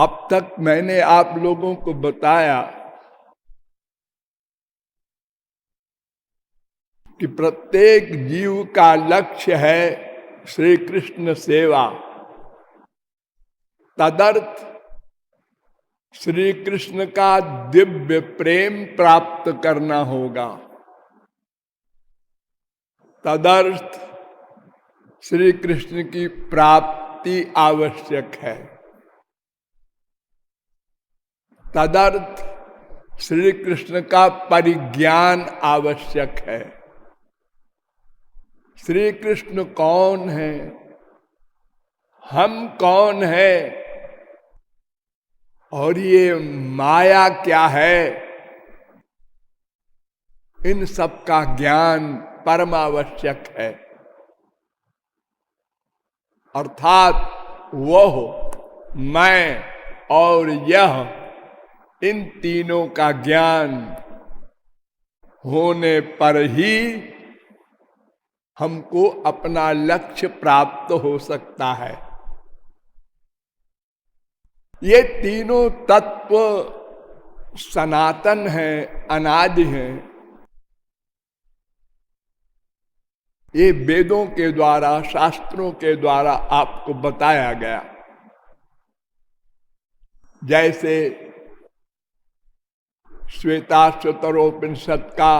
अब तक मैंने आप लोगों को बताया कि प्रत्येक जीव का लक्ष्य है श्री कृष्ण सेवा। तदर्थ श्री कृष्ण का दिव्य प्रेम प्राप्त करना होगा। तदर्थ श्री कृष्ण की प्राप्ति आवश्यक है। तदर्थ श्री कृष्ण का परिज्ञान आवश्यक है। श्री कृष्ण कौन है, हम कौन है और ये माया क्या है, इन सब का ज्ञान परमावश्यक है। अर्थात वह, मैं और यह, इन तीनों का ज्ञान होने पर ही हमको अपना लक्ष्य प्राप्त हो सकता है। ये तीनों तत्व सनातन हैं, अनादि हैं। ये वेदों के द्वारा, शास्त्रों के द्वारा आपको बताया गया। जैसे श्वेताश्वतरोपनिषद का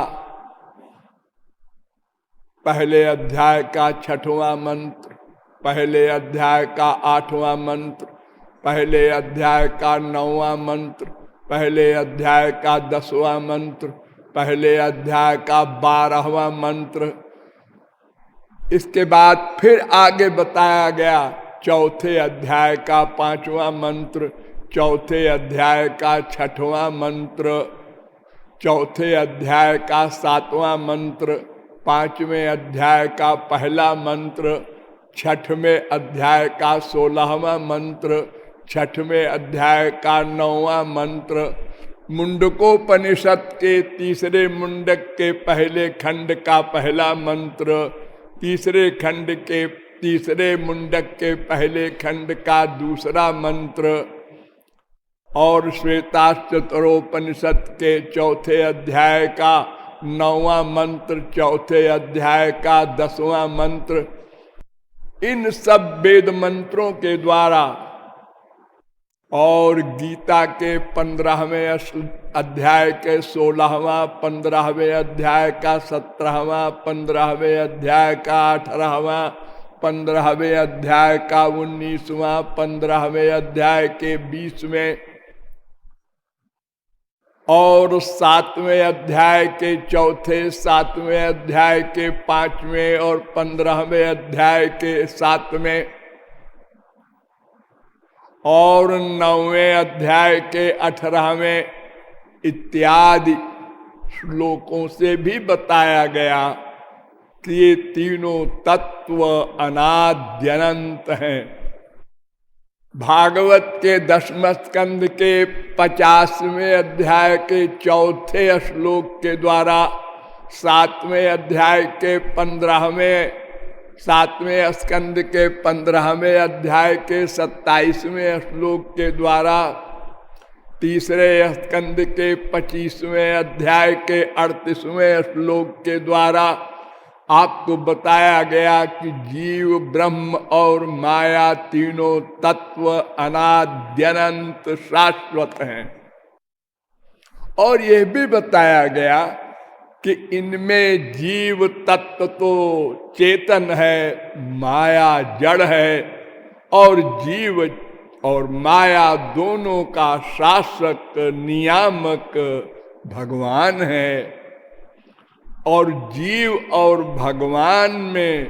पहले अध्याय का 6वां मंत्र, पहले अध्याय का 8वां मंत्र, पहले अध्याय का 9वां मंत्र, पहले अध्याय का 10वां मंत्र, पहले अध्याय का 12वां मंत्र, इसके बाद फिर आगे बताया गया चौथे अध्याय का 5वां मंत्र, चौथे अध्याय का 6वां मंत्र, चौथे अध्याय का 7वां मंत्र, 5वें अध्याय का पहला मंत्र, 6वें अध्याय का 16वां मंत्र, 6वें अध्याय का 9वां मंत्र, मुंडकोपनिषद के तीसरे मुंडक के पहले खंड का पहला मंत्र, तीसरे खंड के तीसरे मुंडक के पहले खंड का दूसरा मंत्र और श्वेताश्वतरोपनिषद के चौथे अध्याय का 9वां मंत्र, चौथे अध्याय का 10वां मंत्र, इन सब वेद मंत्रों के द्वारा और गीता के 15वें अध्याय के 16वां, 15वें अध्याय का 17वां, 15वें अध्याय का 18वां, 15वें अध्याय का 19वां, 15वें अध्याय के 20वें और 7वें अध्याय के चौथे, 7वें अध्याय के 5वें और 15वें अध्याय के 7वें और 9वें अध्याय के 18वें इत्यादि श्लोकों से भी बताया गया कि ये तीनों तत्व अनाद्यनंत हैं। भागवत के 10वें स्कंद के 50वें अध्याय के चौथे श्लोक के द्वारा 7वें अध्याय के 15वें, 7वें स्कंद के 15वें अध्याय के 27वें श्लोक के द्वारा, तीसरे स्कंद के 25वें अध्याय के 38वें श्लोक के द्वारा आपको बताया गया कि जीव, ब्रह्म और माया तीनों तत्व अनाद्यनंत शाश्वत हैं। और यह भी बताया गया कि इनमें जीव तत्व तो चेतन है, माया जड़ है, और जीव और माया दोनों का शासक, नियामक भगवान है। और जीव और भगवान में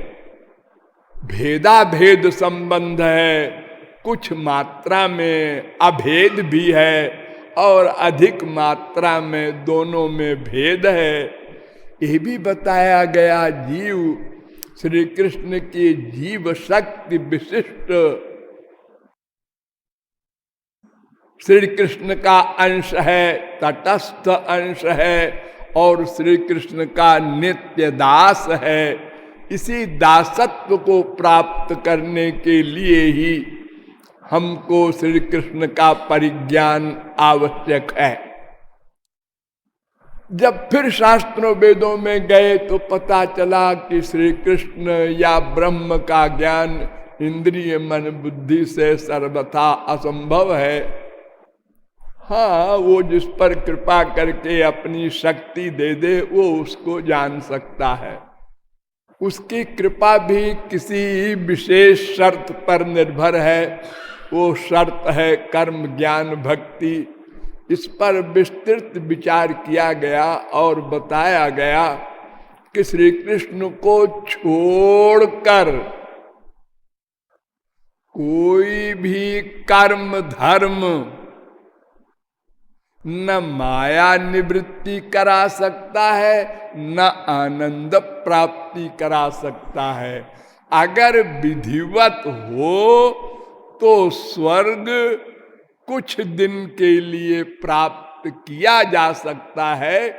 भेदा भेद संबंध है, कुछ मात्रा में अभेद भी है और अधिक मात्रा में दोनों में भेद है। यह भी बताया गया जीव श्री कृष्ण की जीव शक्ति विशिष्ट श्री कृष्ण का अंश है, तटस्थ अंश है और श्री कृष्ण का नित्य दास है। इसी दासत्व को प्राप्त करने के लिए ही हमको श्री कृष्ण का परिज्ञान आवश्यक है। जब फिर शास्त्रों वेदों में गए तो पता चला कि श्री कृष्ण या ब्रह्म का ज्ञान इंद्रिय मन बुद्धि से सर्वथा असंभव है। हाँ, वो जिस पर कृपा करके अपनी शक्ति दे दे वो उसको जान सकता है। उसकी कृपा भी किसी विशेष शर्त पर निर्भर है। वो शर्त है कर्म ज्ञान भक्ति। इस पर विस्तृत विचार किया गया और बताया गया कि श्री कृष्ण को छोड़कर कोई भी कर्म धर्म न माया निवृत्ति करा सकता है न आनंद प्राप्ति करा सकता है। अगर विधिवत हो तो स्वर्ग कुछ दिन के लिए प्राप्त किया जा सकता है,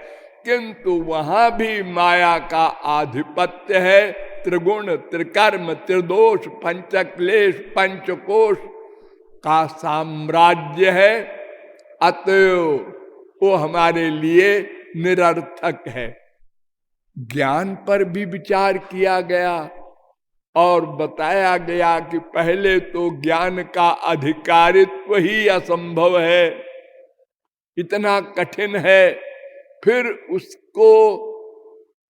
किंतु वहां भी माया का आधिपत्य है। त्रिगुण त्रिकर्म त्रिदोष पंचक्लेश पंचकोश का साम्राज्य है। अतएव वो हमारे लिए निरर्थक है। ज्ञान पर भी विचार किया गया और बताया गया कि पहले तो ज्ञान का अधिकारित्व ही असंभव है, इतना कठिन है। फिर उसको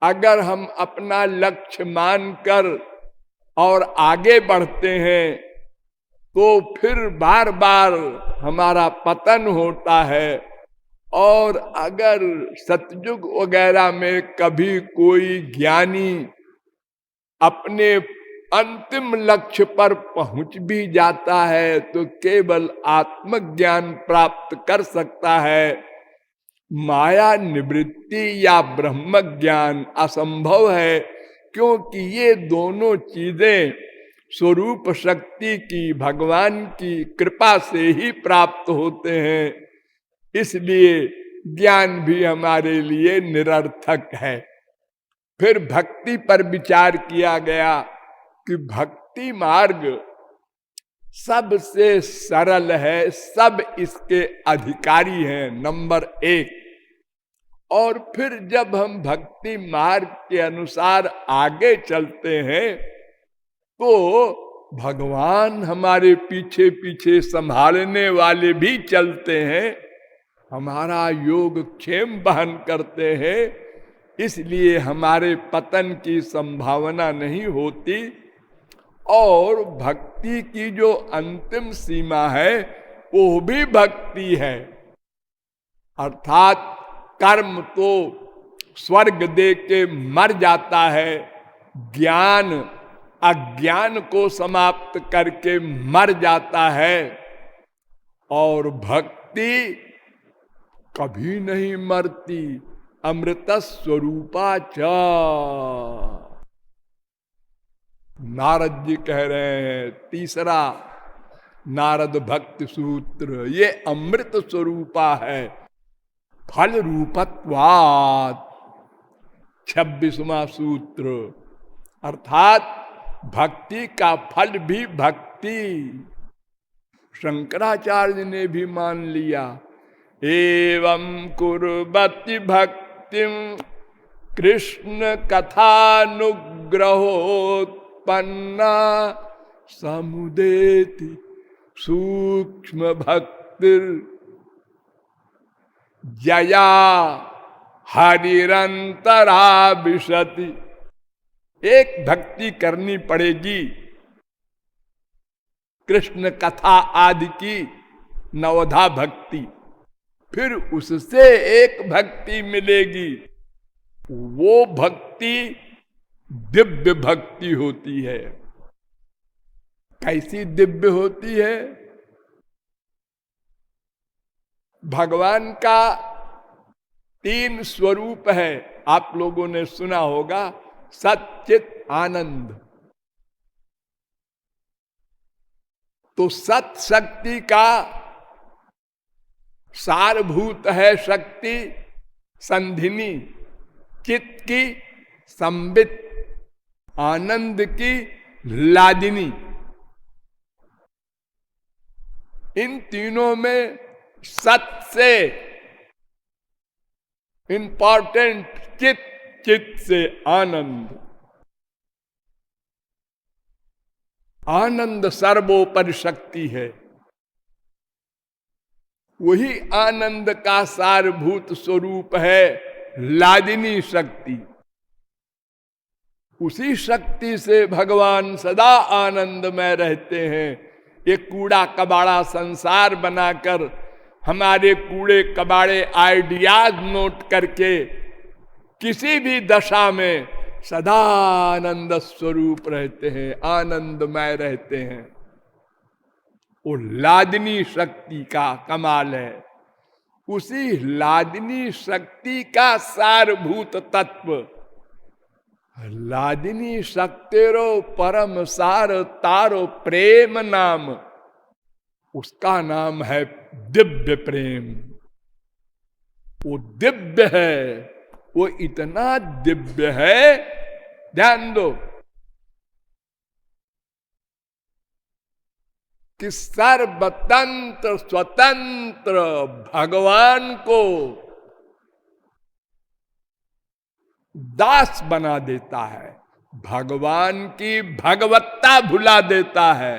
अगर हम अपना लक्ष्य मानकर और आगे बढ़ते हैं तो फिर बार बार हमारा पतन होता है। और अगर सतयुग वगैरह में कभी कोई ज्ञानी अपने अंतिम लक्ष्य पर पहुंच भी जाता है तो केवल आत्मज्ञान प्राप्त कर सकता है। माया निवृत्ति या ब्रह्म ज्ञान असंभव है, क्योंकि ये दोनों चीजें स्वरूप शक्ति की भगवान की कृपा से ही प्राप्त होते हैं। इसलिए ज्ञान भी हमारे लिए निरर्थक है। फिर भक्ति पर विचार किया गया कि भक्ति मार्ग सबसे सरल है, सब इसके अधिकारी हैं, नंबर 1। और फिर जब हम भक्ति मार्ग के अनुसार आगे चलते हैं तो भगवान हमारे पीछे पीछे संभालने वाले भी चलते हैं, हमारा योग क्षेम बहन करते हैं। इसलिए हमारे पतन की संभावना नहीं होती। और भक्ति की जो अंतिम सीमा है वो भी भक्ति है। अर्थात कर्म तो स्वर्ग दे के मर जाता है, ज्ञान अज्ञान को समाप्त करके मर जाता है, और भक्ति कभी नहीं मरती। अमृत स्वरूपा च। नारद जी कह रहे हैं, तीसरा नारद भक्ति सूत्र, ये अमृत स्वरूपा है। फल रूपत्वात् 26वां सूत्र। अर्थात भक्ति का फल भी भक्ति। शंकराचार्य ने भी मान लिया। एवं कुर्वति भक्तिम कृष्ण कथानुग्रहोत्पन्ना समुदेति सूक्ष्म भक्तिर जया हरिरंतरा विशति। एक भक्ति करनी पड़ेगी कृष्ण कथा आदि की, नवधा भक्ति। फिर उससे एक भक्ति मिलेगी, वो भक्ति दिव्य भक्ति होती है। कैसी दिव्य होती है? भगवान का 3 स्वरूप है, आप लोगों ने सुना होगा। सच्चित आनंद। तो सत शक्ति का सारभूत है शक्ति संधिनी, चित्त की संबित, आनंद की लादिनी। इन तीनों में सत से इंपॉर्टेंट चित, चित से आनंद। आनंद सर्वोपरि शक्ति है। वही आनंद का सारभूत स्वरूप है लादिनी शक्ति। उसी शक्ति से भगवान सदा आनंद में रहते हैं। ये कूड़ा कबाड़ा संसार बनाकर हमारे कूड़े कबाड़े आइडियाज नोट करके किसी भी दशा में सदा आनंद स्वरूप रहते हैं, आनंदमय रहते हैं। वो लादिनी शक्ति का कमाल है। उसी लादिनी शक्ति का सारभूत तत्व लादिनी शक्तिरो परम सार तारो प्रेम नाम, उसका नाम है दिव्य प्रेम। वो दिव्य है, वो इतना दिव्य है, ध्यान दो कि सर्वतंत्र स्वतंत्र भगवान को दास बना देता है, भगवान की भगवत्ता भुला देता है।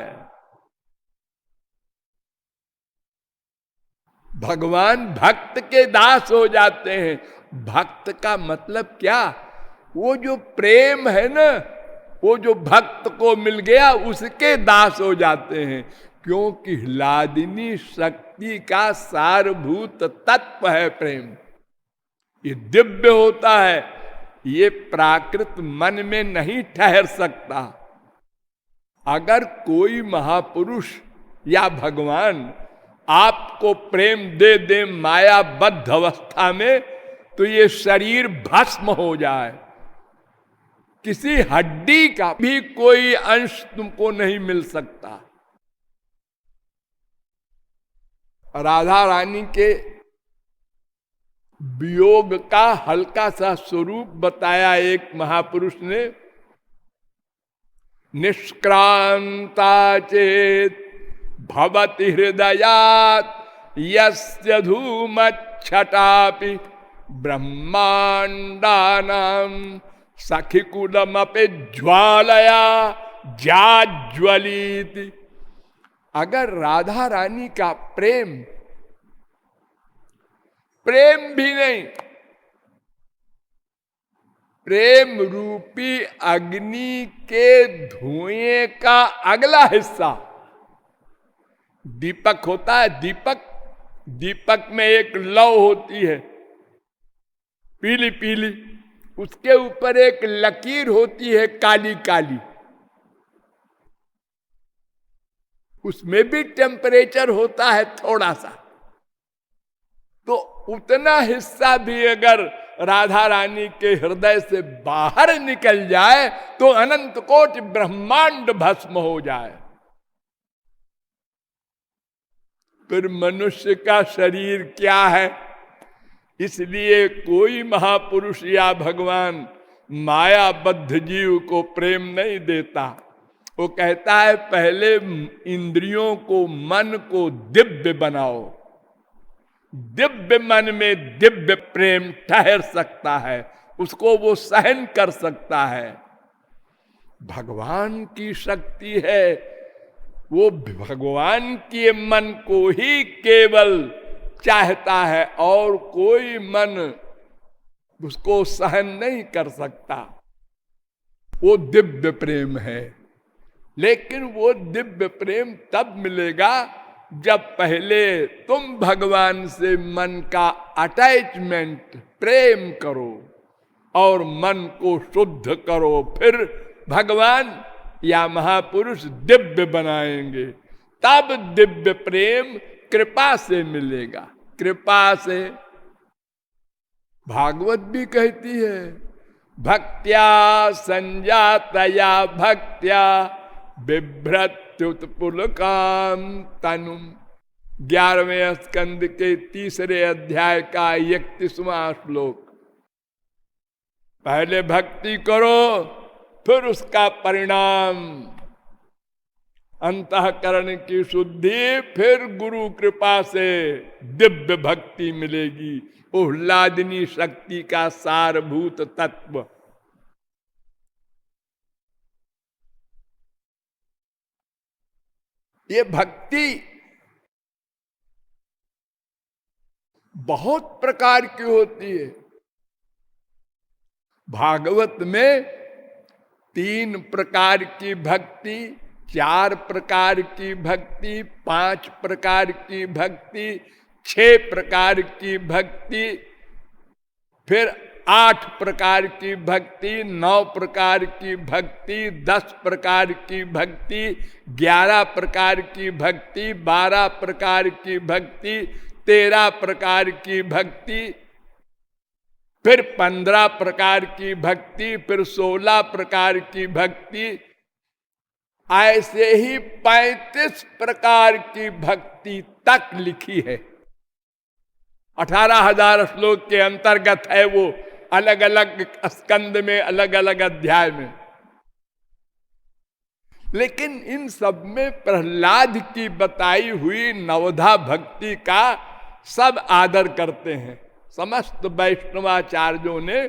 भगवान भक्त के दास हो जाते हैं। भक्त का मतलब क्या? वो जो प्रेम है ना, वो जो भक्त को मिल गया उसके दास हो जाते हैं। क्योंकि लादिनी शक्ति का सारभूत तत्व है प्रेम। ये दिव्य होता है, ये प्राकृत मन में नहीं ठहर सकता। अगर कोई महापुरुष या भगवान आपको प्रेम दे दे मायाबद्ध अवस्था में, तो ये शरीर भस्म हो जाए, किसी हड्डी का भी कोई अंश तुमको नहीं मिल सकता। राधा रानी के वियोग का हल्का सा स्वरूप बताया एक महापुरुष ने। निष्क्रांता चेत भवति हृदयात् यस्य धूमच्छटापि ब्रह्मांडानां सखिकुलमपि ज्वालया जाज्वलित। अगर राधा रानी का प्रेम भी नहीं, प्रेम रूपी अग्नि के धुएं का अगला हिस्सा दीपक होता है। दीपक में एक लौ होती है पीली पीली, उसके ऊपर एक लकीर होती है काली काली। उसमें भी टेम्परेचर होता है थोड़ा सा। तो उतना हिस्सा भी अगर राधा रानी के हृदय से बाहर निकल जाए तो अनंत कोटि ब्रह्मांड भस्म हो जाए। फिर मनुष्य का शरीर क्या है? इसलिए कोई महापुरुष या भगवान मायाबद्ध जीव को प्रेम नहीं देता। वो कहता है पहले इंद्रियों को, मन को दिव्य बनाओ। दिव्य मन में दिव्य प्रेम ठहर सकता है, उसको वो सहन कर सकता है। भगवान की शक्ति है, वो भगवान के मन को ही केवल चाहता है और कोई मन उसको सहन नहीं कर सकता। वो दिव्य प्रेम है। लेकिन वो दिव्य प्रेम तब मिलेगा जब पहले तुम भगवान से मन का अटैचमेंट, प्रेम करो और मन को शुद्ध करो। फिर भगवान या महापुरुष दिव्य बनाएंगे, तब दिव्य प्रेम कृपा से मिलेगा। कृपा से भागवत भी कहती है भक्त्या संजातया भक्त्या बिभ्रत्युत्पुलकाम तनुम। 11वें स्कंद के 3 अध्याय का 31वां श्लोक। पहले भक्ति करो, फिर उसका परिणाम अंतःकरण की शुद्धि, फिर गुरु कृपा से दिव्य भक्ति मिलेगी, उल्लादिनी शक्ति का सारभूत तत्व। ये भक्ति बहुत प्रकार की होती है। भागवत में 3 प्रकार की भक्ति, 4 प्रकार की भक्ति, 5 प्रकार की भक्ति, 6 प्रकार की भक्ति, फिर 8 प्रकार की भक्ति, 9 प्रकार की भक्ति, 10 प्रकार की भक्ति, 11 प्रकार की भक्ति, 12 प्रकार की भक्ति, 13 प्रकार की भक्ति, फिर 15 प्रकार की भक्ति, फिर 16 प्रकार की भक्ति, ऐसे ही 35 प्रकार की भक्ति तक लिखी है। 18,000 श्लोक के अंतर्गत है वो, अलग अलग स्कंद में, अलग अलग अध्याय में। लेकिन इन सब में प्रहलाद की बताई हुई नवधा भक्ति का सब आदर करते हैं। समस्त वैष्णवाचार्यों ने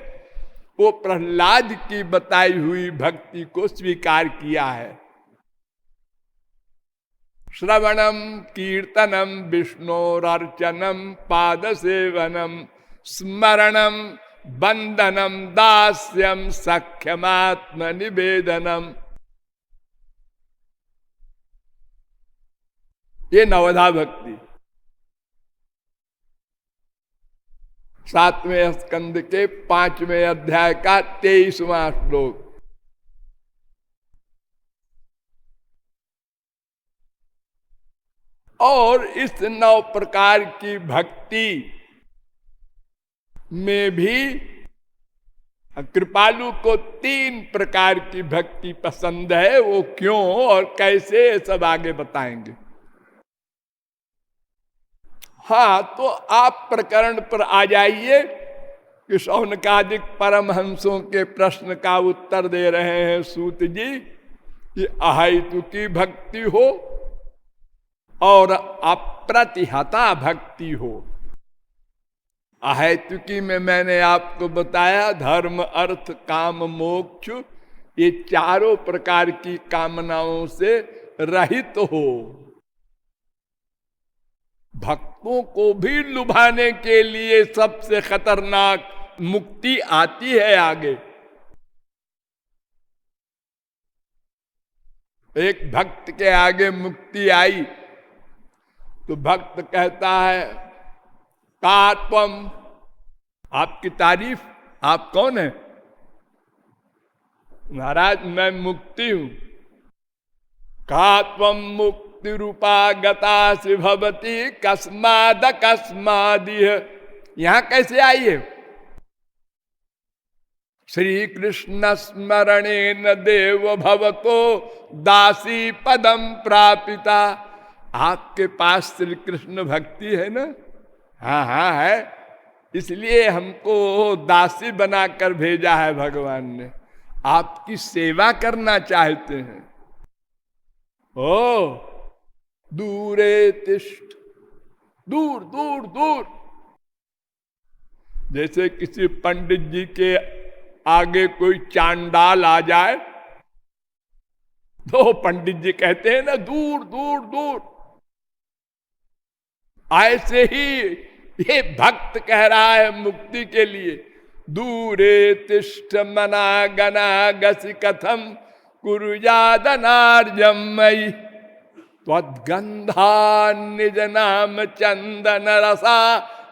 वो प्रहलाद की बताई हुई भक्ति को स्वीकार किया है। श्रवणम कीर्तनम विष्णोरर्चनम पाद सेवनम स्मरणम बंदनम दास्यम सख्यमात्म निवेदनम, ये नवधा भक्ति। 7वें स्कंद के 5वें अध्याय का 23वां श्लोक। और इस 9 प्रकार की भक्ति में भी कृपालु को 3 प्रकार की भक्ति पसंद है। वो क्यों और कैसे, सब आगे बताएंगे। हाँ, तो आप प्रकरण पर आ जाइए कि शौनकादिक परमहंसों के प्रश्न का उत्तर दे रहे हैं सूत जी कि अहेतु की भक्ति हो और अप्रतिहता भक्ति हो। अहेतुकी में मैंने आपको बताया धर्म अर्थ काम मोक्ष, ये चारों प्रकार की कामनाओं से रहित हो। भक्तों को भी लुभाने के लिए सबसे खतरनाक मुक्ति आती है आगे। एक भक्त के आगे मुक्ति आई तो भक्त कहता है कात्वम, आपकी तारीफ, आप कौन है? महाराज मैं मुक्ति हूं। कात्वम मुक्ति रूपा गता से भवती कस्माद कस्मादिह, यहां कैसे आई है? श्री कृष्ण स्मरणे न देव भवतो दासी पदम प्रापिता। आपके पास श्री कृष्ण भक्ति है ना? हाँ हाँ है, इसलिए हमको दासी बनाकर भेजा है भगवान ने। आपकी सेवा करना चाहते हैं। ओ दूरे तिष्ठ, दूर दूर दूर। जैसे किसी पंडित जी के आगे कोई चांडाल आ जाए तो पंडित जी कहते हैं ना दूर दूर दूर। ऐसे ही ये भक्त कह रहा है मुक्ति के लिए दूरे तिष्ठ मना गना गसी कथम कुरुयादनार्जम मयि त्वद्गंधा निज नाम चंदन रसा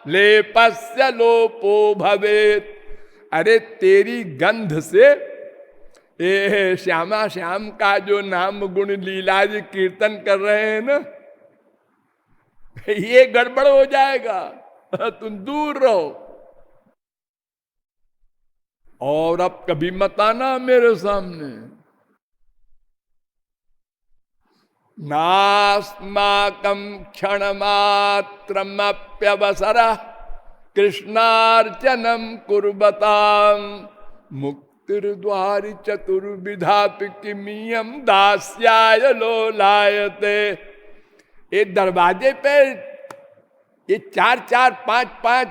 लेपस्य लोपो भवेत। अरे तेरी गंध से ये श्यामा श्याम का जो नाम गुण लीला जी कीर्तन कर रहे हैं ना, ये गड़बड़ हो जाएगा, तुम दूर रहो। और अब कभी मत आना मेरे सामने। नास्माकं क्षण मात्रमप्यवसरः कृष्णार्चनम कुर्वतां मुक्तिर्द्वारि चतुर्विधा किमियम दास्याय लोलायते। ये दरवाजे पे ये 4-4, 5-5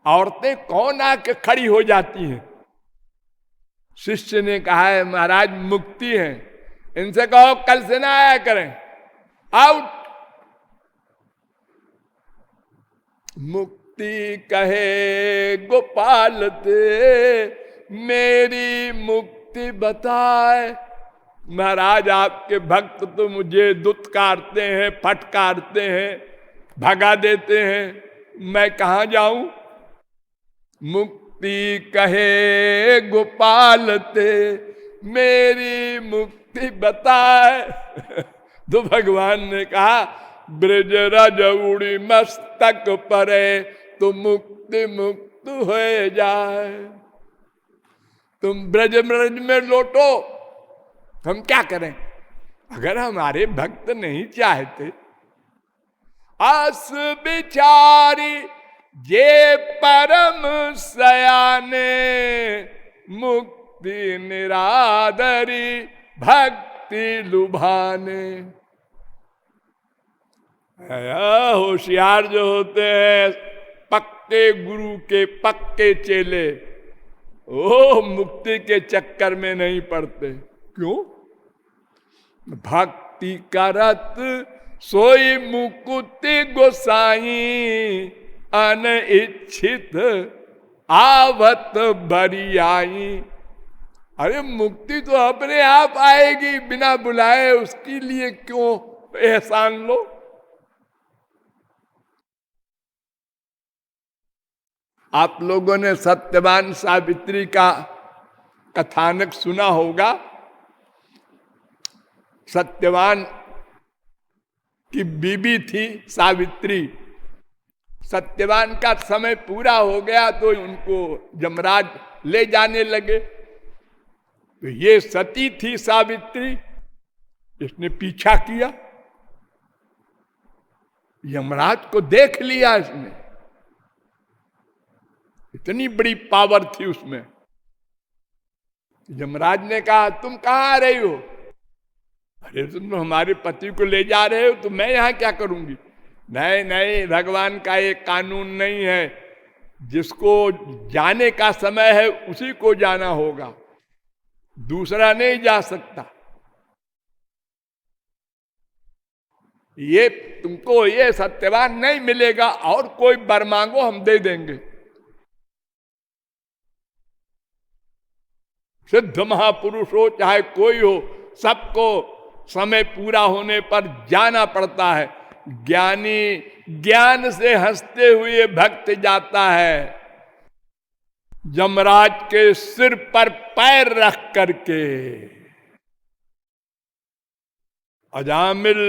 औरतें कौन आके खड़ी हो जाती हैं। शिष्य ने कहा है महाराज मुक्ति है, इनसे कहो कल से ना आया करें, आउट। मुक्ति कहे गोपाल ते मेरी मुक्ति बताए। महाराज आपके भक्त तो मुझे दुत्कारते हैं, फटकारते हैं, भगा देते हैं, मैं कहाँ जाऊं। मुक्ति कहे गोपाल ते मेरी मुक्ति बताए। तो भगवान ने कहा ब्रज रज उड़ी मस्तक परे तो मुक्ति मुक्त हो जाए। तुम ब्रज में लौटो, हम क्या करें। अगर हमारे भक्त नहीं चाहते, आस बिचारी जे परम सयाने मुक्ति निरादरी भक्ति लुभाने। होशियार जो होते हैं, पक्के गुरु के पक्के चेले, ओ मुक्ति के चक्कर में नहीं पड़ते। क्यों? भक्ति करत सोई मुकुति गोसाई अनिच्छित आवत बरियाई। अरे मुक्ति तो अपने आप आएगी बिना बुलाए, उसके लिए क्यों एहसान लो। आप लोगों ने सत्यवान सावित्री का कथानक सुना होगा। सत्यवान की बीबी थी सावित्री। सत्यवान का समय पूरा हो गया तो उनको यमराज ले जाने लगे। तो ये सती थी सावित्री, इसने पीछा किया, यमराज को देख लिया इसने। इतनी बड़ी पावर थी उसमें। यमराज ने कहा तुम कहाँ आ रही हो। अरे तुम हमारे पति को ले जा रहे हो तो मैं यहां क्या करूंगी। नहीं नहीं, भगवान का एक कानून नहीं है, जिसको जाने का समय है उसी को जाना होगा, दूसरा नहीं जा सकता। ये तुमको ये सत्यवान नहीं मिलेगा, और कोई वर मांगो हम दे देंगे। सिद्ध महापुरुष हो चाहे कोई हो, सबको समय पूरा होने पर जाना पड़ता है। ज्ञानी ज्ञान से हंसते हुए भक्त जाता है, यमराज के सिर पर पैर रख करके। अजामिल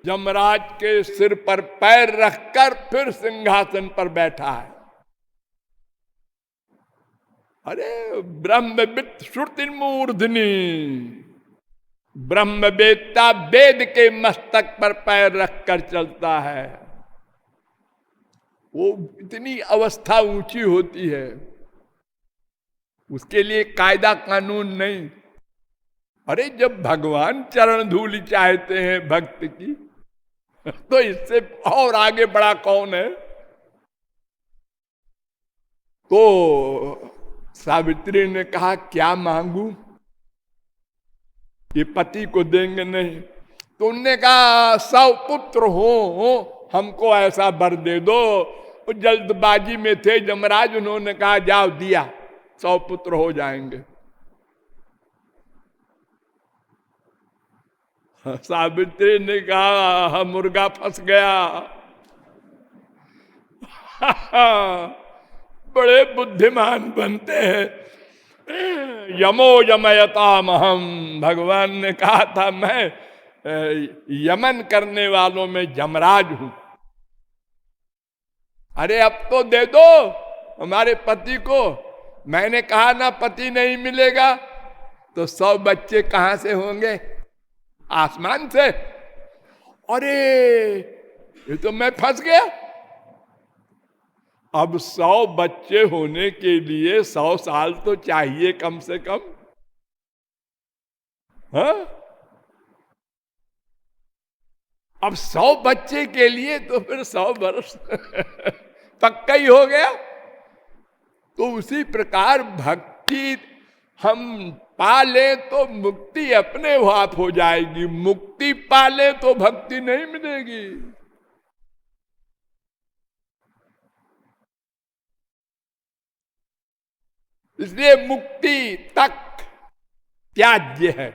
यमराज के सिर पर पैर रखकर फिर सिंहासन पर बैठा है। अरे ब्रह्मविद श्रुति मूर्धनी, ब्रह्मवेत्ता वेद के मस्तक पर पैर रखकर चलता है। वो इतनी अवस्था ऊंची होती है, उसके लिए कायदा कानून नहीं। अरे जब भगवान चरण धूलि चाहते हैं भक्त की, तो इससे और आगे बड़ा कौन है। तो सावित्री ने कहा क्या मांगू, ये पति को देंगे नहीं। तो उनने कहा 100 पुत्र हो, हमको ऐसा वर दे दो। वो जल्दबाजी में थे यमराज, उन्होंने कहा जाओ दिया, 100 पुत्र हो जाएंगे। सावित्री ने कहा मुर्गा फंस गया। बड़े बुद्धिमान बनते हैं। यमो यमयताम हम, भगवान ने कहा था मैं यमन करने वालों में यमराज हूं। अरे अब तो दे दो हमारे पति को। मैंने कहा ना पति नहीं मिलेगा, तो 100 बच्चे कहां से होंगे, आसमान से। अरे ये तो मैं फंस गया। अब 100 बच्चे होने के लिए 100 साल तो चाहिए कम से कम। हाँ, अब 100 बच्चे के लिए तो फिर 100 वर्ष पक्का ही हो गया। तो उसी प्रकार भक्ति हम पाले तो मुक्ति अपने आप हो जाएगी, मुक्ति पाले तो भक्ति नहीं मिलेगी। इसलिए मुक्ति तक त्याज्य है।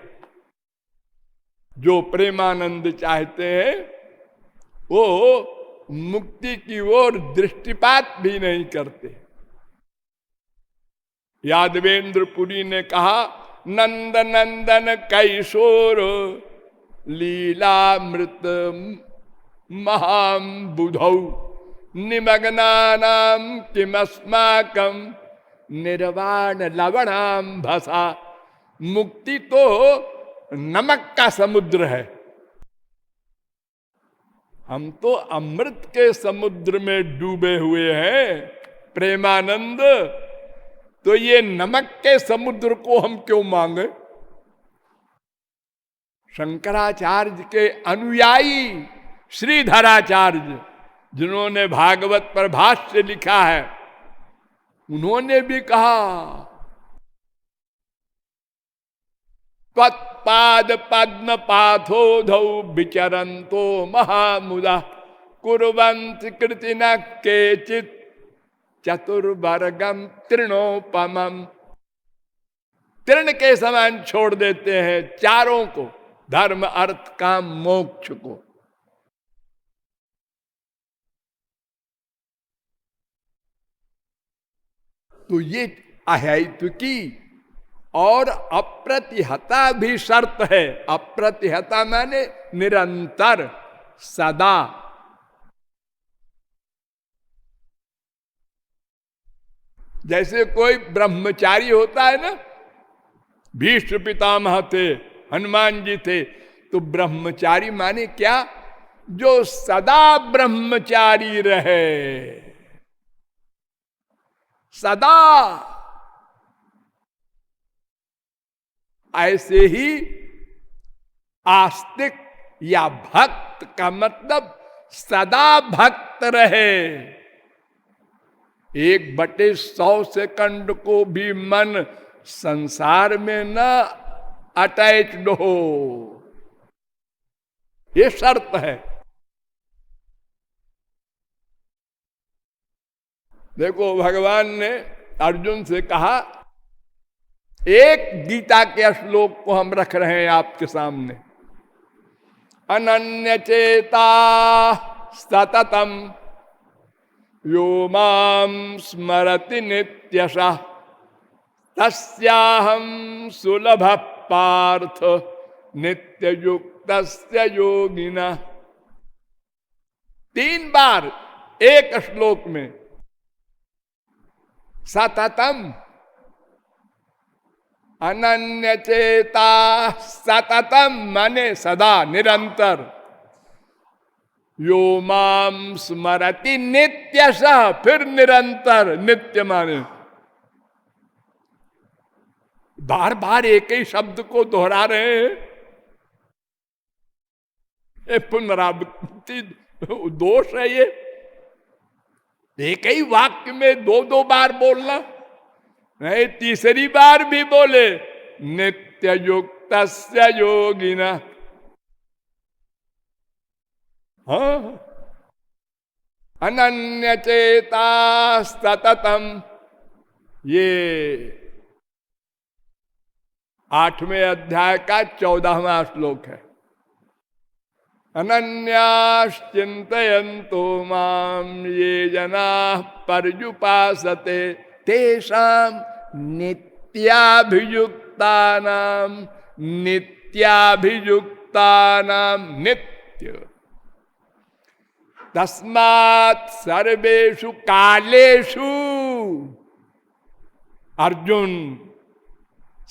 जो प्रेमानंद चाहते हैं वो मुक्ति की ओर दृष्टिपात भी नहीं करते। यादवेंद्र पुरी ने कहा, नंद नंदन कैशोर लीलामृत महाम बुधौ निमग्नानाम किमस्माकम निर्वाण लवणाम भसा। मुक्ति तो नमक का समुद्र है, हम तो अमृत के समुद्र में डूबे हुए हैं। प्रेमानंद, तो ये नमक के समुद्र को हम क्यों मांगे? शंकराचार्य के अनुयायी श्रीधराचार्य, जिन्होंने भागवत पर भाष्य लिखा है, उन्होंने भी कहा, त्वत्पाद पद्म पाथोधौ विचरन्तो महामुदा कुर्वन्त कृतिन केचित् चतुर्वर्गम तृणोपमम। तृण के समान छोड़ देते हैं चारों को, धर्म अर्थ काम मोक्ष को। तो ये अहैतु की और अप्रतिहता भी शर्त है। अप्रतिहता माने निरंतर, सदा। जैसे कोई ब्रह्मचारी होता है ना, भीष्म पितामह थे, हनुमान जी थे, तो ब्रह्मचारी माने क्या? जो सदा ब्रह्मचारी रहे, सदा। ऐसे ही आस्तिक या भक्त का मतलब सदा भक्त रहे। 1/100 सेकंड को भी मन संसार में न अटैच्ड हो, ये शर्त है। देखो, भगवान ने अर्जुन से कहा, एक गीता के श्लोक को हम रख रहे हैं आपके सामने। अनन्य चेता सततम यो माम स्मरति नित्यशः तस्याहं सुलभ पार्थ नित्ययुक्तस्य योगिना। 3 बार एक श्लोक में सततम, अनन्य चेता सततम माने सदा, निरंतर। यो माम स्मरति नित्यशः, फिर निरंतर, नित्य माने बार बार एक ही शब्द को दोहरा रहे हैं। ये पुनरावृत्ति दोष है। ये एक ही वाक्य में 2-2 बार बोलना नहीं, तीसरी बार भी बोले नित्य युक्तस्य योगिना। हाँ, अनन्य चेता सततम, ये 8वें अध्याय का 14वां श्लोक है। अनन्याश्चिन्तयन्तो माम ये जनाः पर्युपासते तेषां नित्याभियुक्तानां नित्य। तस्मात् सर्वेषु कालेषु, अर्जुन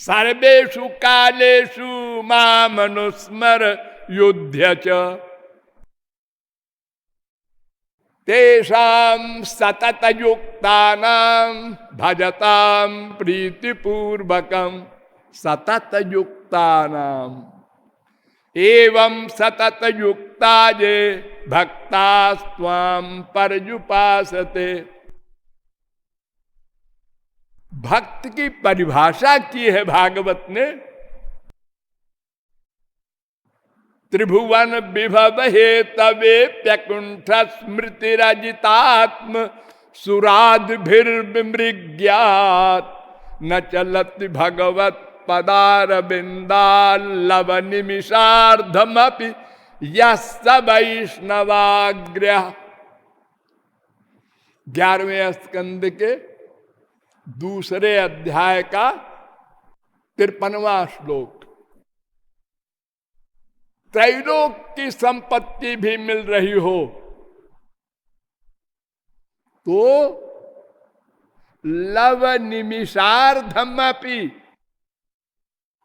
सर्वेषु कालेषु मामनुस्मर युध्य च। तेषाम सतत युक्तानां भजताम प्रीतिपूर्वकम। सतत युक्तानां एवं सतत युक्ता ये भक्ता स्वाम पर्युपासते। भक्त की परिभाषा की है भागवत ने, त्रिभुवन विभव हे तवे प्यकुंठ स्मृति रजितात्म सुराद विमृग्यात न चलति भगवत पदार बिंदालव निमिषार्धमपि यस वैष्णवाग्रह। 11वें स्कंद के दूसरे अध्याय का 53वां श्लोक। त्रैलोक की संपत्ति भी मिल रही हो तो लव निमिषार्धमपि,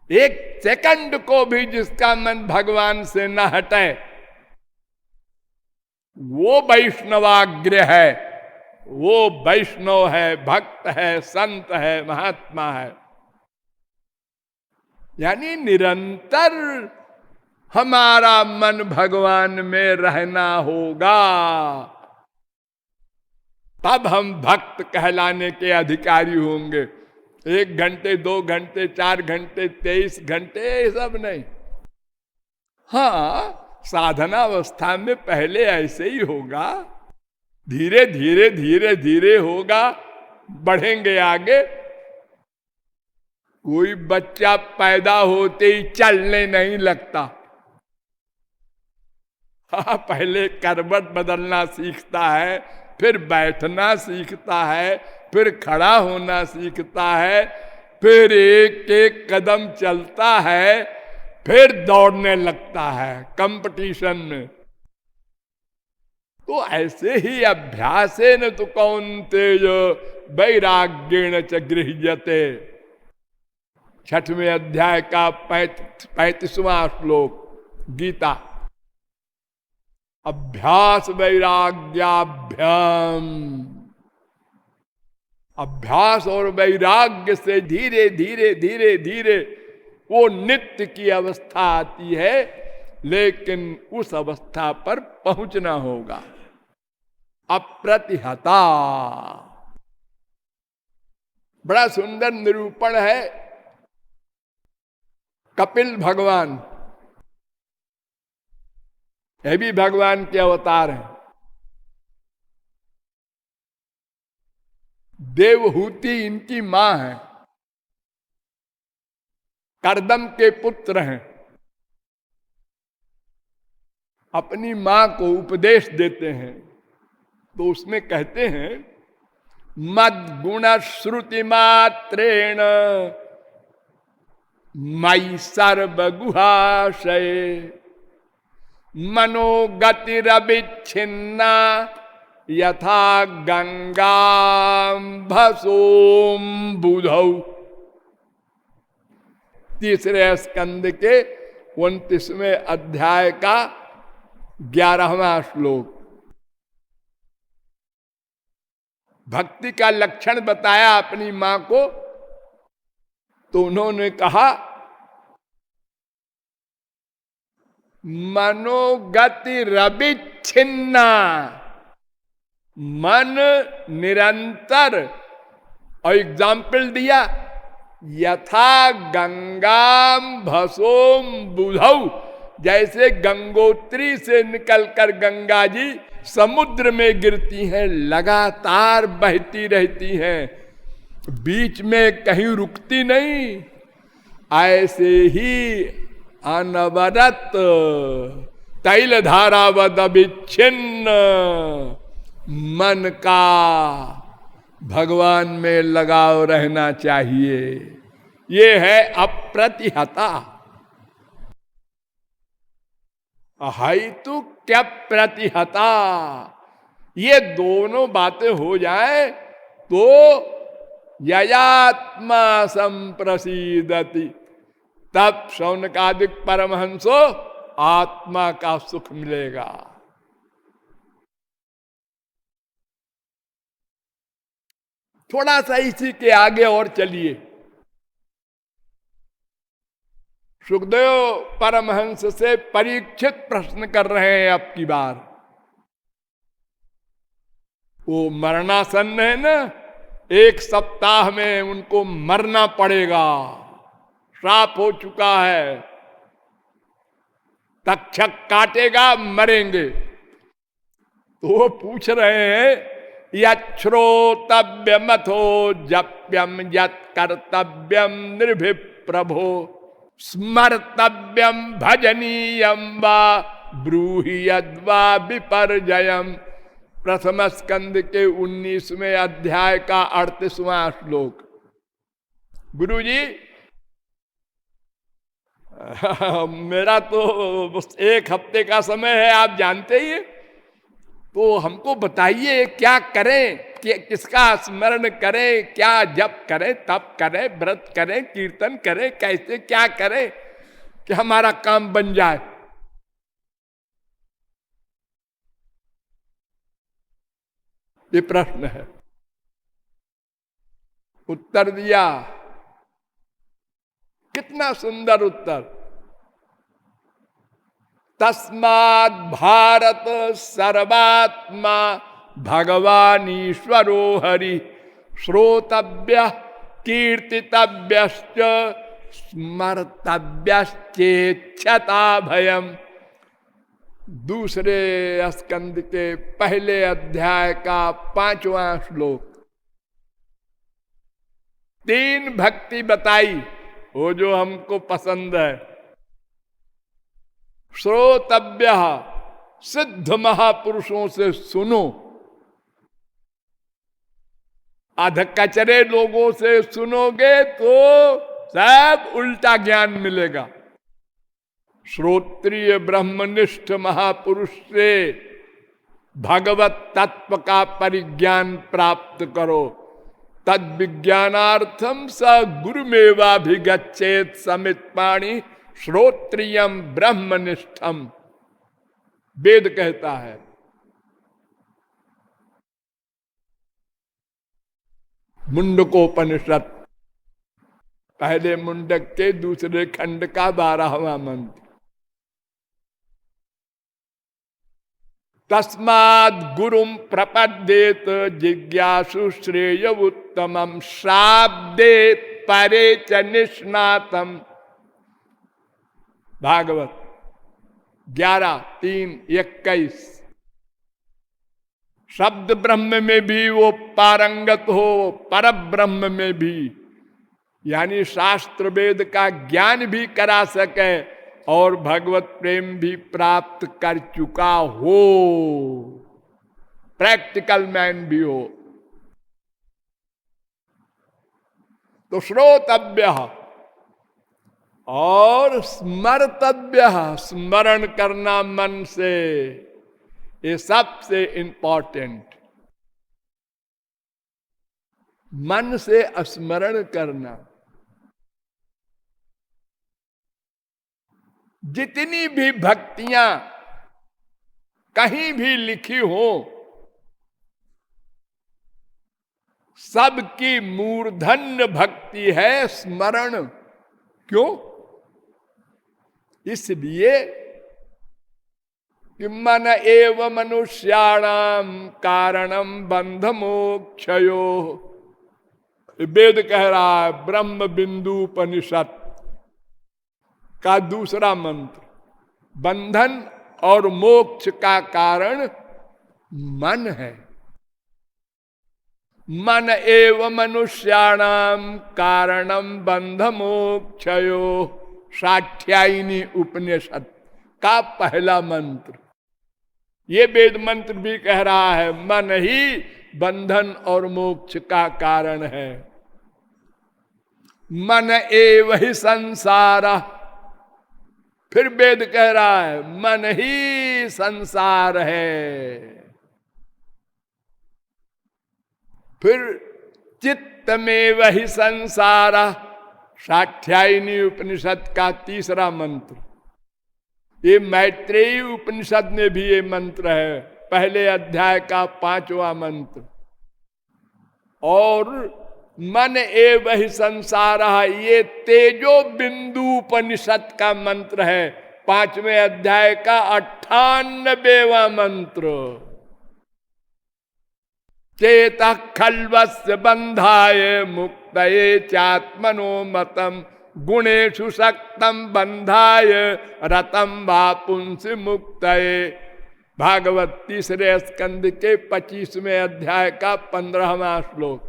एक सेकंड को भी जिसका मन भगवान से न हटे वो वैष्णवाग्र है, वो वैष्णव है, भक्त है, संत है, महात्मा है। यानी निरंतर हमारा मन भगवान में रहना होगा, तब हम भक्त कहलाने के अधिकारी होंगे। 1 घंटे 2 घंटे 4 घंटे 23 घंटे ये सब नहीं। हाँ, साधना अवस्था में पहले ऐसे ही होगा, धीरे धीरे धीरे धीरे होगा, बढ़ेंगे आगे। कोई बच्चा पैदा होते ही चलने नहीं लगता। हाँ, पहले करवट बदलना सीखता है, फिर बैठना सीखता है, फिर खड़ा होना सीखता है, फिर एक एक कदम चलता है, फिर दौड़ने लगता है कंपटीशन में। तो ऐसे ही अभ्यासेन तो कौन्तेय वैराग्येण च गृह्यते। 6वें अध्याय का 35वां श्लोक गीता। अभ्यास वैराग्याभ्याम, अभ्यास और वैराग्य से धीरे धीरे धीरे धीरे वो नित्य की अवस्था आती है, लेकिन उस अवस्था पर पहुंचना होगा। अप्रतिहता, बड़ा सुंदर निरूपण है। कपिल भगवान, ये भी भगवान के अवतार हैं। देवहूति इनकी मां है, कर्दम के पुत्र हैं। अपनी मां को उपदेश देते हैं तो उसमें कहते हैं, मद गुण श्रुति मात्रेण मयि सर्वगुहाशय मनोगतिरविच्छिन्ना यथा गंगाम्भसोम बुधौ। 3 स्कंद के 29वें अध्याय का 11वां श्लोक। भक्ति का लक्षण बताया अपनी मां को, तो उन्होंने कहा मनोगति रविच्छिन्ना, मन निरंतर, और एग्जाम्पल दिया यथा गंगाम भसोम बुधौ, जैसे गंगोत्री से निकलकर गंगा जी समुद्र में गिरती हैं, लगातार बहती रहती हैं, बीच में कहीं रुकती नहीं। ऐसे ही अनवरत तैल धारावत विच्छिन्न मन का भगवान में लगाव रहना चाहिए। ये है अप्रतिहता। अहितु क्या प्रतिहता, ये दोनों बातें हो जाए तो ययात्मा संप्रसीदति, तब शौनकादिक परमहंसो आत्मा का सुख मिलेगा। थोड़ा सा इसी के आगे और चलिए। सुखदेव परमहंस से परीक्षित प्रश्न कर रहे हैं अब की बार। वो मरणासन्न है ना, 1 सप्ताह में उनको मरना पड़ेगा, श्राप हो चुका है, तक्षक काटेगा, मरेंगे। तो वो पूछ रहे हैं यश्रोतव्यमथो जप्यम यत् कर्तव्यम निर्भि प्रभो स्मर्तव्यम भजनीयम वा ब्रूहि यद्वा विपर्जयम। प्रथम स्कंद के 19वें अध्याय का 38वां श्लोक। गुरु जी मेरा तो बस 1 हफ्ते का समय है, आप जानते ही हैं, तो हमको बताइए क्या करें, किसका स्मरण करें, क्या जप करें, तप करें, व्रत करें, कीर्तन करें, कैसे क्या करें कि हमारा काम बन जाए। ये प्रश्न है। उत्तर दिया, कितना सुंदर उत्तर। तस्मात् भारत सर्वात्मा भगवान ईश्वरो हरि श्रोतव्य कीर्तितव्यश्च स्मर्तव्यश्चेच्छता भयम। दूसरे स्कंद के पहले अध्याय का 5वां श्लोक। 3 भक्ति बताई, वो जो हमको पसंद है। श्रोतव्य, सिद्ध महापुरुषों से सुनो, अधकचरे लोगों से सुनोगे तो सब उल्टा ज्ञान मिलेगा। श्रोत्रिय ब्रह्मनिष्ठ महापुरुष से भगवत तत्व का परिज्ञान प्राप्त करो। तद विज्ञानार्थम स गुरुमेवाभिगच्छेत समित पाणी श्रोत्रियम ब्रह्मनिष्ठम। वेद कहता है। मुंडकोपनिषद पहले मुंडक के दूसरे खंड का 12वां मंत्र। तस्माद् गुरुम प्रपद्येत जिज्ञासु श्रेय उत्तमम शाब्देत परे च निष्णातम। भागवत 11:3-21। शब्द ब्रह्म में भी वो पारंगत हो, पर ब्रह्म में भी, यानी शास्त्र वेद का ज्ञान भी करा सके और भगवत प्रेम भी प्राप्त कर चुका हो, प्रैक्टिकल मैन भी हो। तो श्रोतव्य और स्मर्तव्य, स्मरण करना मन से, ये सबसे इंपॉर्टेंट। मन से स्मरण करना। जितनी भी भक्तियां कहीं भी लिखी हो, सबकी मूर्धन्य भक्ति है स्मरण। क्यों? इसलिए कि मन एव मनुष्याणाम कारणम बंध मोक्षयो। वेद कह रहा है, ब्रह्म बिंदु उपनिषद का दूसरा मंत्र। बंधन और मोक्ष का कारण मन है। मन एव मनुष्याणाम कारणम बंध मोक्षयो। साठ्यायनी उपनिषद का पहला मंत्र। ये वेद मंत्र भी कह रहा है मन ही बंधन और मोक्ष का कारण है। मन एव ही संसार। फिर वेद कह रहा है मन ही संसार है। फिर चित्त में वही संसार। साठ्यायनी उपनिषद का तीसरा मंत्र। ये मैत्रेयी उपनिषद में भी ये मंत्र है, पहले अध्याय का 5वां मंत्र। और मन एव ही संसार, ये तेजो बिंदु उपनिषद का मंत्र है, 5वें अध्याय का 98वां मंत्र। चेत खल्वस्य बंधाय मुक्तये चात्मनो मतम, गुणेषु सक्तम बंधाय रतम वा पुंसि मुक्तये। भागवत 3रे स्कंद के 25वें अध्याय का 15वां श्लोक।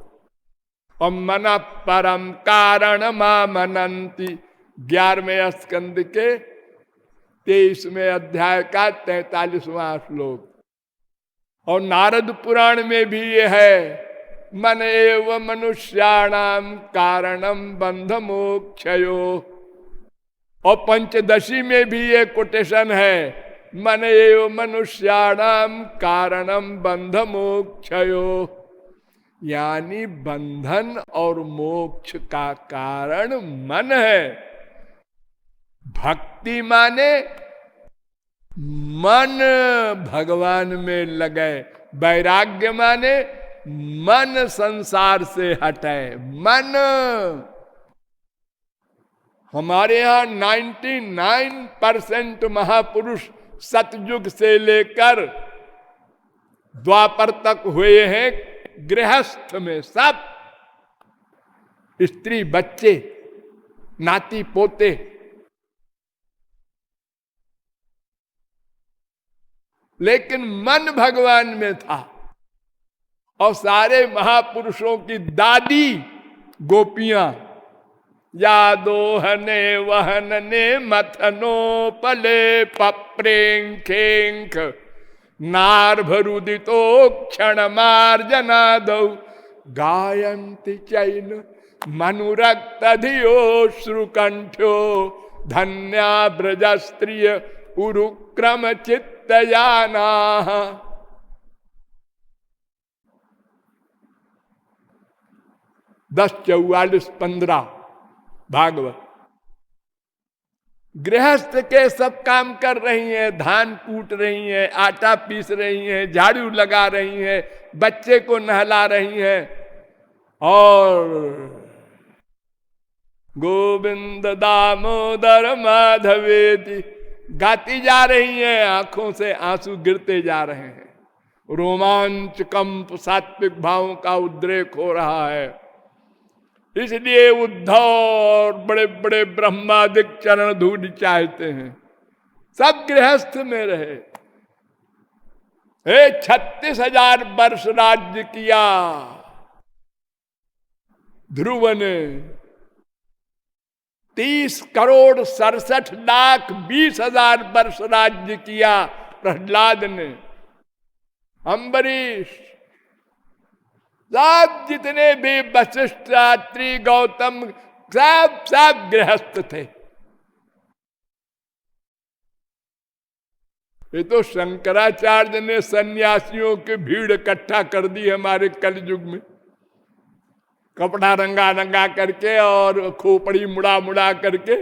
और मन परम कारण मा मनंती, 11वें स्कंद के 23वें अध्याय का 43वां श्लोक। और नारद पुराण में भी ये है, मन एव मनुष्याणाम कारणम बंध मोक्षयो। और पंचदशी में भी ये कोटेशन है, मन एव मनुष्याणाम कारणम बंध मोक्षयो। यानी बंधन और मोक्ष का कारण मन है। भक्ति माने मन भगवान में लगे, वैराग्य माने मन संसार से हटे। मन हमारे यहां 99% महापुरुष सतयुग से लेकर द्वापर तक हुए हैं गृहस्थ में, सब स्त्री बच्चे नाती पोते। लेकिन मन भगवान में था। और सारे महापुरुषों की दादी गोपियां, यादोहने वहनने मथनो पले पप्रेंखेंख, नारभरुदितो क्षण मार्जनादौ, गायन्ति चैन मनुरक्त धियो श्रुकंठ्यो, धन्या ब्रज स्त्रिय उरुक्रम चित्तयाना। 10:44-15 भागवत। गृहस्थ के सब काम कर रही हैं, धान कूट रही हैं, आटा पीस रही हैं, झाड़ू लगा रही हैं, बच्चे को नहला रही हैं, और गोविंद दामोदर माधवेति गाती जा रही हैं। आंखों से आंसू गिरते जा रहे हैं, रोमांच कंप सात्विक भावों का उद्रेक हो रहा है। इसलिए उद्धव और बड़े बड़े ब्रह्मादिक चरण धूलि चाहते हैं, सब गृहस्थ में रहे। 36,000 वर्ष राज्य किया ध्रुव ने, 30,67,20,000 वर्ष राज्य किया प्रहलाद ने, अम्बरीश, सब जितने भी वशिष्ठ अत्रि गौतम सब गृहस्थ थे। ये तो शंकराचार्य ने सन्यासियों की भीड़ इकट्ठा कर दी हमारे कलयुग में, कपड़ा रंगा रंगा करके और खोपड़ी मुड़ा मुड़ा करके।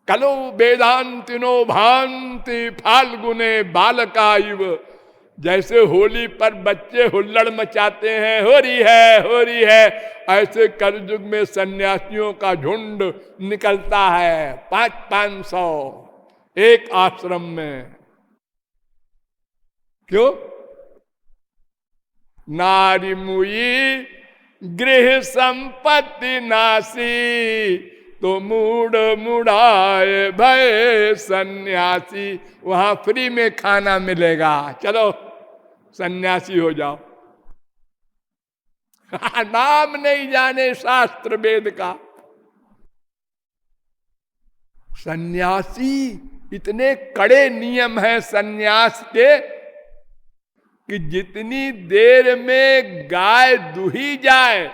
कलो वेदांतिनो भांति फाल्गुने बालका इव, जैसे होली पर बच्चे हुल्लड़ मचाते हैं, हो रही है, ऐसे कलयुग में सन्यासियों का झुंड निकलता है, 500-500 एक आश्रम में। क्यों? नारी मुई गृह संपत्ति नासी, तो मूड मुड़ाए भय सन्यासी। वहां फ्री में खाना मिलेगा, चलो सन्यासी हो जाओ। नाम नहीं जाने शास्त्र वेद का। सन्यासी, इतने कड़े नियम हैं सन्यास के कि जितनी देर में गाय दुही जाए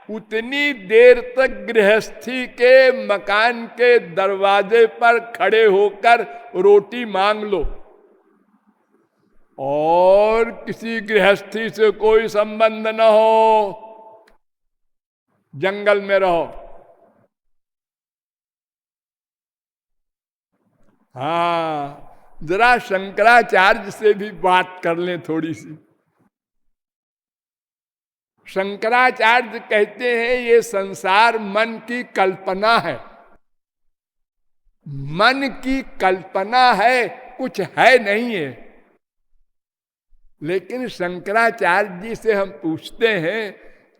उतनी देर तक गृहस्थी के मकान के दरवाजे पर खड़े होकर रोटी मांग लो, और किसी गृहस्थी से कोई संबंध न हो, जंगल में रहो। हाँ, जरा शंकराचार्य से भी बात कर लें थोड़ी सी। शंकराचार्य कहते हैं ये संसार मन की कल्पना है, मन की कल्पना है, कुछ है नहीं है। लेकिन शंकराचार्य जी से हम पूछते हैं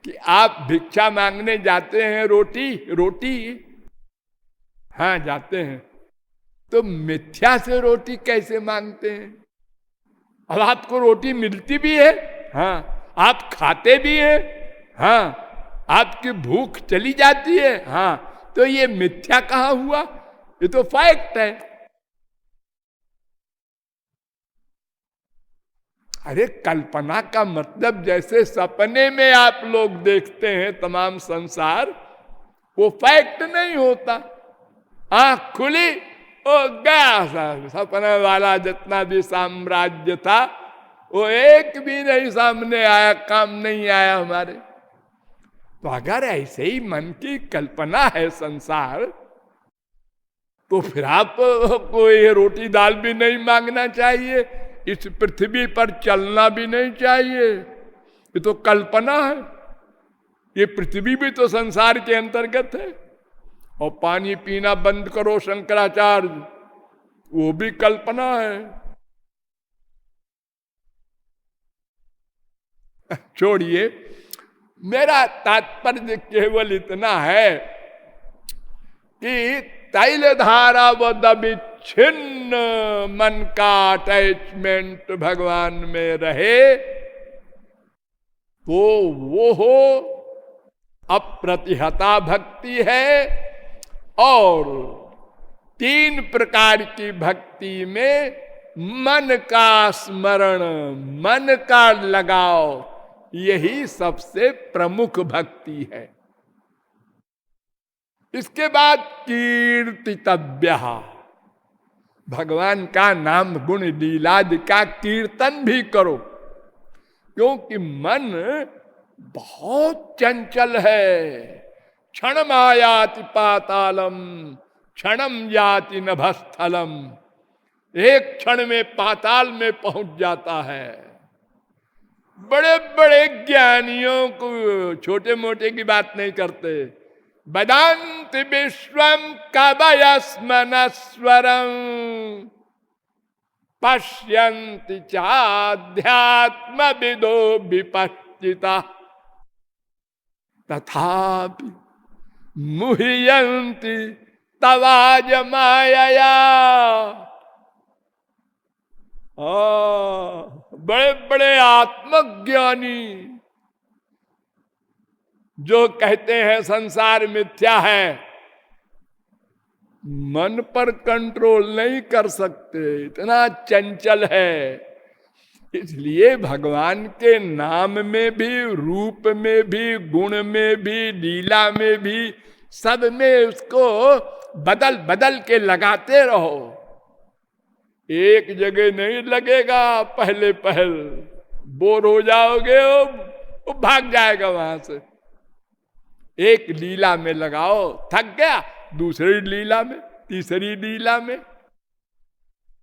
कि आप भिक्षा मांगने जाते हैं, रोटी रोटी, हाँ जाते हैं, तो मिथ्या से रोटी कैसे मांगते हैं? अब आपको रोटी मिलती भी है, हाँ, आप खाते भी हैं, हाँ, आपकी भूख चली जाती है, हाँ, तो ये मिथ्या कहाँ हुआ? ये तो फैक्ट है। अरे कल्पना का मतलब जैसे सपने में आप लोग देखते हैं तमाम संसार, वो फैक्ट नहीं होता। आंख खुली ओ गया सपने वाला जितना भी साम्राज्य था वो एक भी नहीं सामने आया, काम नहीं आया हमारे। तो अगर ऐसे ही मन की कल्पना है संसार, तो फिर आप कोई रोटी दाल भी नहीं मांगना चाहिए, इस पृथ्वी पर चलना भी नहीं चाहिए, ये तो कल्पना है। ये पृथ्वी भी तो संसार के अंतर्गत है। और पानी पीना बंद करो शंकराचार्य, वो भी कल्पना है। छोड़िए, मेरा तात्पर्य केवल इतना है कि तैल धारा व विच्छिन्न मन का अटैचमेंट भगवान में रहे तो वो हो अप्रतिहता भक्ति है। और 3 प्रकार की भक्ति में मन का स्मरण, मन का लगाव, यही सबसे प्रमुख भक्ति है। इसके बाद कीर्तितव्य, भगवान का नाम गुण लीलादि का कीर्तन भी करो, क्योंकि मन बहुत चंचल है। क्षणम आयाति पातालम, क्षणम याति नभस्थलम, एक क्षण में पाताल में पहुंच जाता है। बड़े बड़े ज्ञानियों को छोटे मोटे की बात नहीं करते। वेदांति विश्वम कवय स्मनस्वरम पश्यन्ति चाध्यात्म विदो विपश्चिता तथापि मुह्यन्ति तवाज मायया। बड़े बड़े आत्मज्ञानी जो कहते हैं संसार मिथ्या है, मन पर कंट्रोल नहीं कर सकते, इतना चंचल है। इसलिए भगवान के नाम में भी, रूप में भी, गुण में भी, लीला में भी, सब में उसको बदल बदल के लगाते रहो। एक जगह नहीं लगेगा, पहले पहल बोर हो जाओगे, वो भाग जाएगा वहां से। एक लीला में लगाओ, थक गया, दूसरी लीला में, तीसरी लीला में।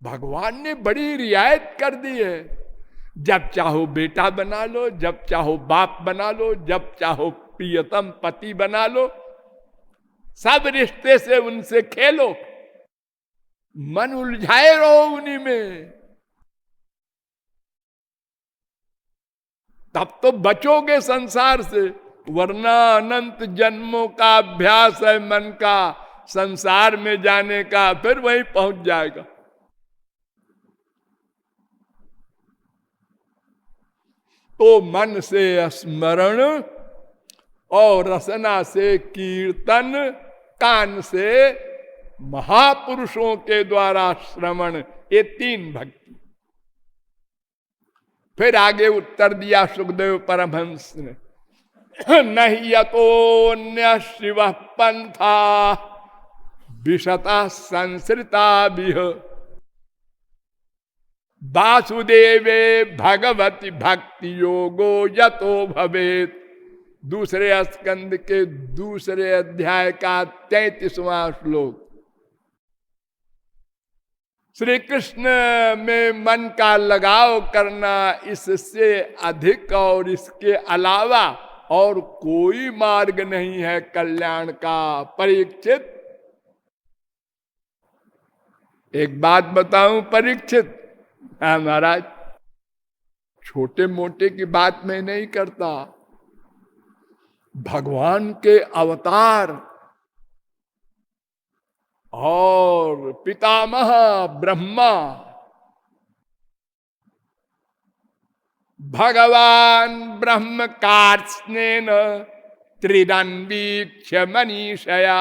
भगवान ने बड़ी रियायत कर दी है। जब चाहो बेटा बना लो, जब चाहो बाप बना लो, जब चाहो प्रियतम पति बना लो, सब रिश्ते से उनसे खेलो, मन उलझाए रहो उन्हीं में, तब तो बचोगे संसार से। वरना अनंत जन्मों का अभ्यास है मन का संसार में जाने का, फिर वहीं पहुंच जाएगा। तो मन से स्मरण और रसना से कीर्तन, कान से महापुरुषों के द्वारा श्रवण, ये 3 भक्ति। फिर आगे उत्तर दिया सुखदेव परमहंस ने, नहीं यतोन्य शिव पंथा विशता संसृता बिह वासुदेवे भगवती भक्ति योगो यतो भवेत। दूसरे स्कंद के दूसरे अध्याय का 33वां श्लोक। श्री कृष्ण में मन का लगाव करना, इससे अधिक और इसके अलावा और कोई मार्ग नहीं है कल्याण का। परीक्षित, एक बात बताऊं परीक्षित, हाँ महाराज, छोटे मोटे की बात मैं नहीं करता। भगवान के अवतार और पितामह ब्रह्मा भगवान ब्रह्म कार्त्स्नेन त्रिदन्वीक्ष्य मनीषया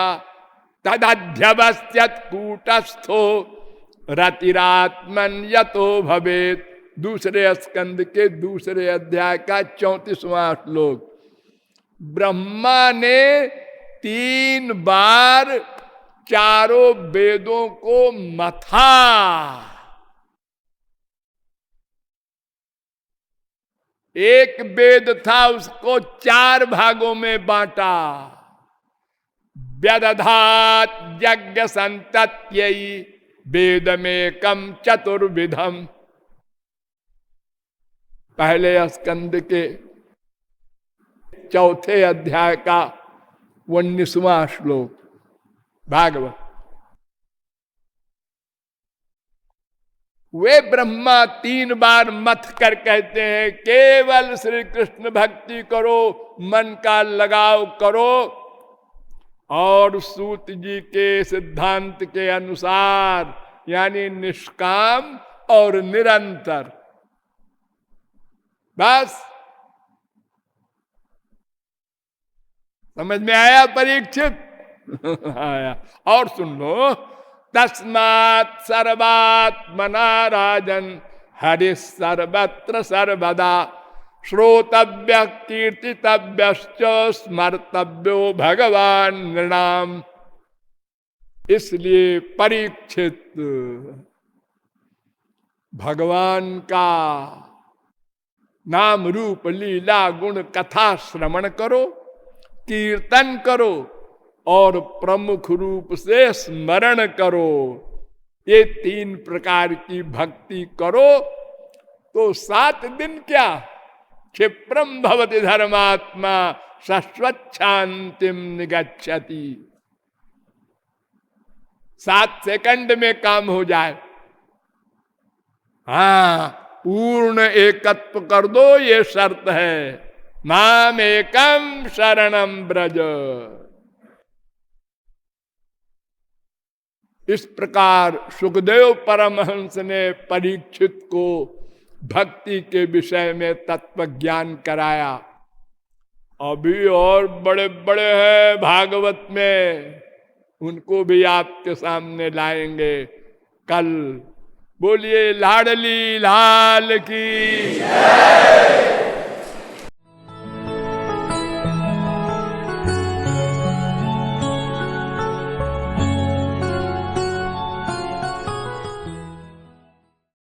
तदध्यवस्यत् कूटस्थो रतिरात्मन यतो भवेत्। दूसरे स्कंद के दूसरे अध्याय का 34वां श्लोक। ब्रह्मा ने 3 बार चारों वेदों को मथा। एक वेद था, उसको 4 भागों में बांटा। व्यदधात यज्ञ संतत्ययि वेदमेकं चतुर्विधम। पहले स्कंद के 4थे अध्याय का 19वां श्लोक भागवत। वे ब्रह्मा 3 बार मथ कर कहते हैं केवल श्री कृष्ण भक्ति करो, मन का लगाव करो, और सूत जी के सिद्धांत के अनुसार यानी निष्काम और निरंतर। बस समझ में आया परीक्षित? आया। और सुन लो, तस्मात् सर्वात्मना राजन हरि सर्वत्र सर्वदा श्रोतव्य कीर्तितव्यश्च स्मर्तव्यो भगवान नृणाम। इसलिए परीक्षित, भगवान का नाम रूप लीला गुण कथा श्रवण करो, कीर्तन करो और प्रमुख रूप से स्मरण करो। ये 3 प्रकार की भक्ति करो तो 7 दिन क्या, क्षिप्रम भवति धर्मात्मा शाश्वत शांतिम निगच्छति। 7 सेकंड में काम हो जाए। हाँ, पूर्ण एकत्व कर दो, ये शर्त है। माम एकम शरणम ब्रज। इस प्रकार सुखदेव परमहंस ने परीक्षित को भक्ति के विषय में तत्व ज्ञान कराया। अभी और बड़े बड़े हैं भागवत में, उनको भी आपके सामने लाएंगे कल। बोलिए लाडली लाल की जय।